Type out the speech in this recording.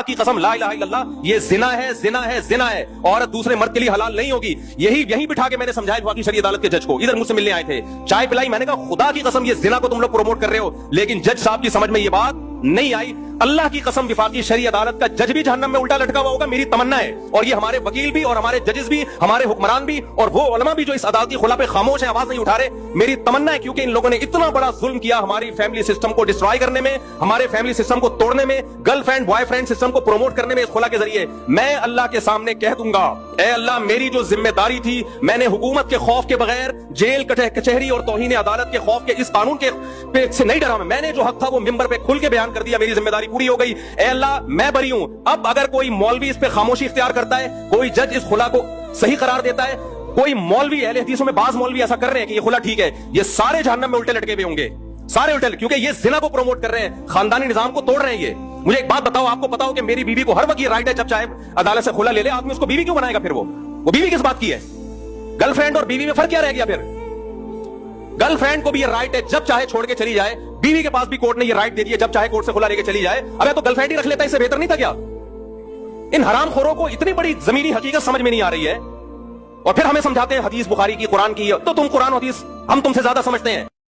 کی قسم لا الہ الا اللہ یہ زنا ہے زنا ہے زنا ہے. عورت دوسرے مرد کے لیے حلال نہیں ہوگی. یہیں بٹھا کے میں نے سمجھایا وفاقی شرعی عدالت کے جج کو, ادھر مجھ سے ملنے آئے تھے, چائے پلائی, میں نے کہا خدا کی قسم یہ زنا کو تم لوگ پروموٹ کر رہے ہو. لیکن جج صاحب کی سمجھ میں یہ بات نہیں آئی. اللہ کی قسم وفاقی شرعی عدالت کا جج بھی جہنم میں الٹا لٹکا ہوا ہوگا, میری تمنا ہے. اور یہ ہمارے وکیل بھی اور ہمارے ججز بھی, ہمارے حکمران بھی اور وہ علماء بھی جو اس عدالتی خلا پہ خاموش ہیں, آواز نہیں اٹھا رہے, میری تمنا ہے. کیونکہ ان لوگوں نے اتنا بڑا ظلم کیا ہماری فیملی سسٹم کو ڈسٹرائے کرنے میں, ہمارے فیملی سسٹم کو توڑنے میں, girl friend boy friend system کو پروموٹ کرنے میں اس خلا کے ذریعے. میں اللہ کے سامنے کہہ دوں گا, اے اللہ میری جو ذمہ داری تھی, میں نے حکومت کے خوف کے بغیر, جیل کچہری اور توہین عدالت کے خوف کے اس قانون کے سے نہیں ڈرا. میں نے جو حق تھا وہ ممبر پہ کھل کے بیان کر دیا, میری ذمہ داری پوری ہو گئی. اے اللہ میں بری ہوں. اب اگر کوئی مولوی اس پہ خاموشی اختیار کرتا ہے, کوئی جج اس خلا کو صحیح قرار دیتا ہے, کوئی مولوی, اہل حدیثوں میں بعض مولوی ایسا کر رہے ہیں کہ یہ خلا ٹھیک ہے, یہ سارے جہنم میں الٹے لٹکے ہوئے ہوں گے, سارے الٹے, کیونکہ یہ زنا کو پروموٹ کر رہے ہیں, خاندانی نظام کو توڑ رہے ہیں. یہ مجھے ایک بات بتاؤ, آپ کو پتا ہو کہ میری بیوی کو ہر وقت یہ رائٹ ہے جب چاہے عدالت سے کھلا لے لے, آدمی اس کو بیوی کیوں بنائے گا؟ پھر وہ بیوی کس بات کی ہے؟ گرل فرینڈ اور بیوی میں فرق کیا رہ گیا؟ پھر گرل فرینڈ کو بھی یہ رائٹ ہے جب چاہے چھوڑ کے چلی جائے, بیوی کے پاس بھی کورٹ نے یہ رائٹ دے دی ہے جب چاہے کورٹ سے کھلا لے کے چلی جائے. ابے تو گرل فرینڈ ہی رکھ لیتا, اس سے بہتر نہیں تھا کیا؟ ان حرام خوروں کو اتنی بڑی زمینی حقیقت سمجھ میں نہیں آ رہی ہے, اور پھر ہمیں سمجھاتے ہیں حدیث بخاری کی, قرآن کی, تو تم قرآن و حدیث ہم تم سے زیادہ سمجھتے ہیں.